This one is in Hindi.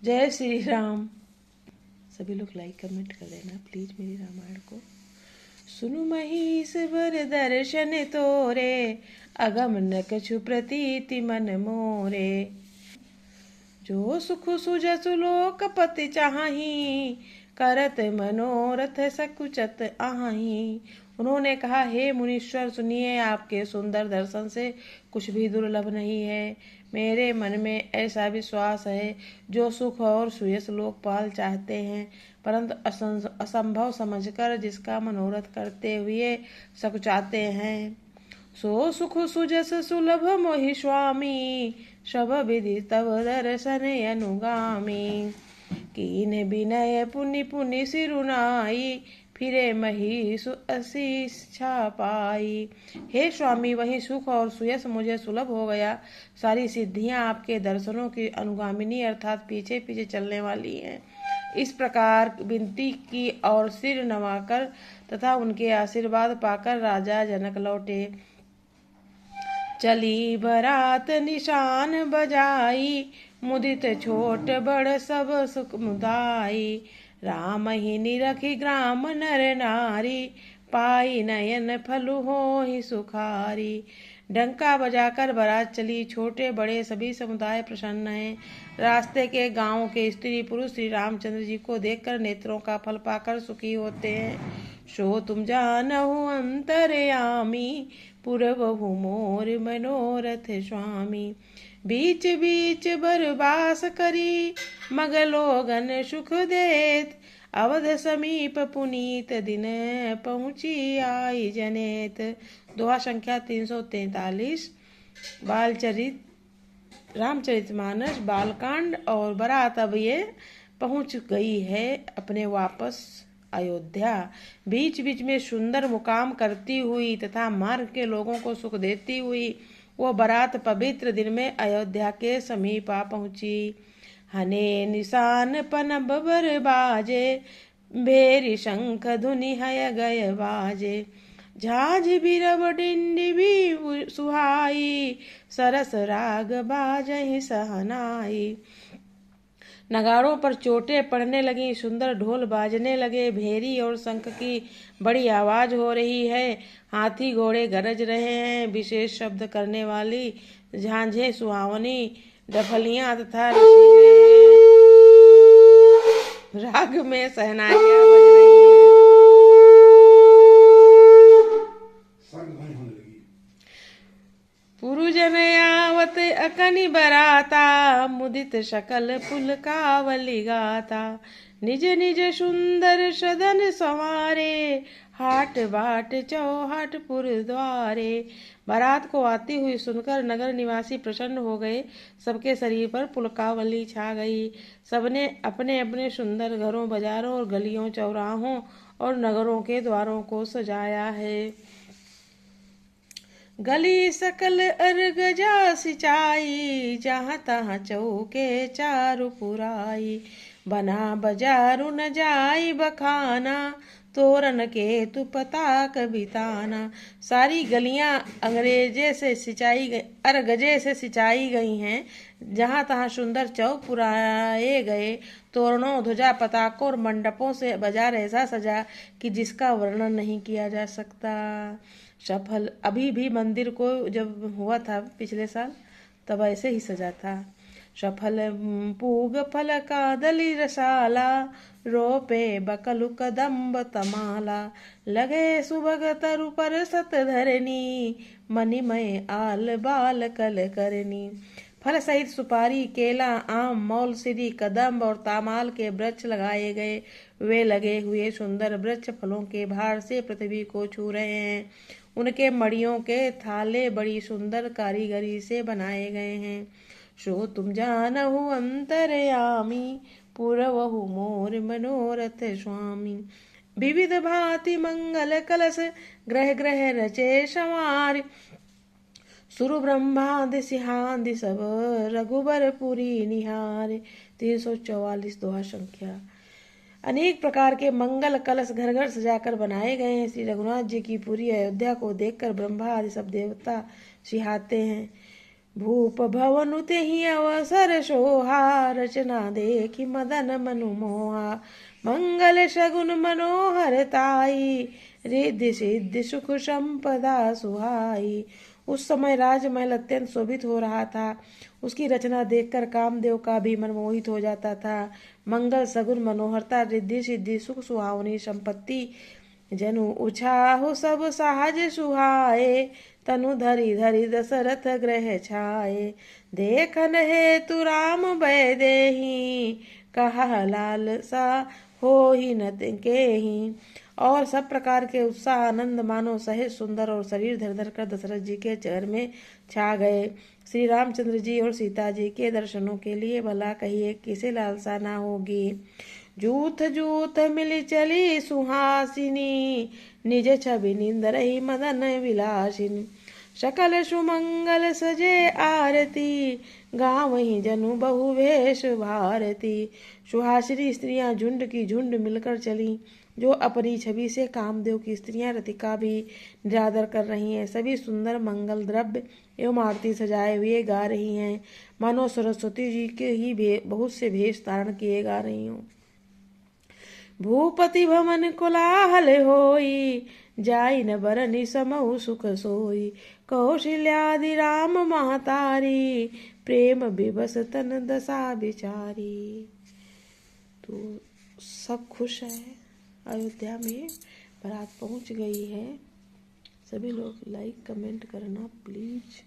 जय श्री राम। सभी लोग लाइक कमेंट कर देना प्लीज मेरी रामायण को। सुनु महिष बर दर्शन तोरे, अगम न कछु प्रतीति मन मोरे। जो सुख सुजसु लोकपति चाही, करत मनोरथ सकुचत आही। उन्होंने कहा, हे मुनीश्वर सुनिए, आपके सुंदर दर्शन से कुछ भी दुर्लभ नहीं है। मेरे मन में ऐसा विश्वास है, जो सुख और सुयस लोकपाल चाहते हैं, परंतु असंभव समझकर जिसका मनोरथ करते हुए सकुचाते हैं, सो सुख सुजस सुलभ मोहि स्वामी। सब विधि तव दर्शन अनुगामी। कीन विनय पुनि पुनि सिरुनाई, फिरे महिषु अशिक्षा पाई। हे स्वामी, वही सुख और सुयस मुझे सुलभ हो गया। सारी सिद्धियां आपके दर्शनों की अनुगामिनी अर्थात पीछे पीछे चलने वाली हैं। इस प्रकार विनती की और सिर नवाकर तथा उनके आशीर्वाद पाकर राजा जनक लौटे। चली बरात निशान बजाई, मुदित छोट बड़ सब सुख मुदाई। राम ही निरखी ग्राम नर नारी, पाई नयन फलु होहि सुखारी। डंका बजाकर बारात चली, छोटे बड़े सभी समुदाय प्रसन्न हैं। रास्ते के गांव के स्त्री पुरुष श्री रामचंद्र जी को देखकर नेत्रों का फल पाकर सुखी होते हैं। सो तुम जानहु अंतरयामी, पुरवहु मोर मनोरथ स्वामी। बीच बीच बरबास करी, मगलोगन सुख देत। अवध समीप पुनीत दिन, पहुँची आई जनेत। दोहा संख्या 343। बालचरित रामचरितमानस बालकांड और बारात अब ये पहुँच गई है अपने वापस अयोध्या। बीच बीच में सुंदर मुकाम करती हुई तथा मार्ग के लोगों को सुख देती हुई वो बारात पवित्र दिन में अयोध्या के समीप आ पहुंची। हने निशान पनब बर बाजे, भेरी शंख धुनि हय गय बाजे। झाझ बिरब डिंडी भी सुहाई, सरस राग बाजहि सहनाई। नगाड़ों पर चोटें पड़ने लगी, सुंदर ढोल बाजने लगे, भेरी और शंख की बड़ी आवाज हो रही है। हाथी घोड़े गरज रहे हैं, विशेष शब्द करने वाली झांझें सुहावनी डफलियां तथा राग में सहनाइयां बज रही हैं। पुरुजन आवत अकनि बराता, मुदित सकल पुलकावली गाता। निज निज सुंदर सदन संवारे, हाट बाट चौहाट पुर द्वारे। बारात को आती हुई सुनकर नगर निवासी प्रसन्न हो गए। सबके शरीर पर पुलकावली छा गई। सबने अपने अपने सुंदर घरों, बाजारों और गलियों, चौराहों और नगरों के द्वारों को सजाया है। गली सकल अर्गजा सिंचाई, जहाँ तहाँ चौके चारु पुराई। बना बाजारु न जाई बखाना, तोरन के तु पताक बिताना। सारी गलियां अंग्रेजे से सिंचाई गई, अरगजे से सिंचाई गई हैं। जहाँ तहाँ सुंदर चौक पुराए गए। तोरणों, ध्वजा, पताकों और मंडपों से बाजार ऐसा सजा कि जिसका वर्णन नहीं किया जा सकता। सफल अभी भी मंदिर को जब हुआ था पिछले साल, तब ऐसे ही सजा था। सफल पूग फल कादली रसाला, रोपे बकलु कदम्ब तमाला। लगे सुभग तरु पर सत धरनी, मणिमय आल बाल कल करनी। फल सहित सुपारी, केला, आम, मौलसिरी, कदम्ब और तामाल के वृक्ष लगाए गए। वे लगे हुए सुंदर वृक्ष फलों के भार से पृथ्वी को छू रहे हैं। उनके मड़ियों के थाले बड़ी सुंदर कारीगरी से बनाए गए हैं। सो तुम जानहु अंतरयामी, पुरवहु मोर मनोरथ स्वामी। विविध भांति मंगल कलश, ग्रह ग्रह रचे संवार। सुर ब्रह्मादि सिंहादि सब, रघुबर पुरी निहार। 344 दोहा संख्या। अनेक प्रकार के मंगल कलश घर घर सजाकर बनाए गए हैं। श्री रघुनाथ जी की पूरी अयोध्या को देखकर ब्रह्मा आदि सब देवता सिहाते हैं। भूप भवनु तेहि अवसर सोहा, रचना देखी मदन मनु मोहा। मंगल शगुन मनोहर ताई, रिद्धि सिद्धि सुख संपदा सुहाई। उस समय राजमहल अत्यंत शोभित हो रहा था। उसकी रचना देखकर कामदेव का भी मन मोहित हो जाता था। मंगल सगुन मनोहरता, रिद्धि सिद्धि सुख सुहावनी संपत्ति, जनु उछाहु सब सहज सुहाए। तनु धरि धरि दशरथ ग्रह छाए, देखन हेतु राम भय देहि, कहा लालसा होहि न तिनकेहि। और सब प्रकार के उत्साह आनंद मानो सहित सुंदर और शरीर धर धर कर दशरथ जी के चरण में छा गए। श्री रामचंद्र जी और सीता जी के दर्शनों के लिए भला कहिए किसे लालसा ना होगी। जूथ जूथ मिली चली सुहासिनी, निज छवि निंदरहि मदन विलासिनी। सकल सुमंगल सजे आरती, गावहीं जनु बहु वेश भारती। सुहासिनी स्त्रियां झुंड की झुंड मिलकर चली, जो अपनी छवि से कामदेव की स्त्रियां रतिका भी निरादर कर रही हैं। सभी सुंदर मंगल द्रव्य एवं आरती सजाए हुए गा रही हैं, मानो सरस्वती जी के ही बहुत से भेष धारण किए गा रही हूँ। भूपति भवन कोलाहल होई, जाई न बरनि समहु सुख सोई। कौशल्यादि राम महतारी, प्रेम विवश तन दशा बिचारी। तो सब खुश है, अयोध्या में बारात पहुंच गई है। सभी लोग लाइक कमेंट करना प्लीज।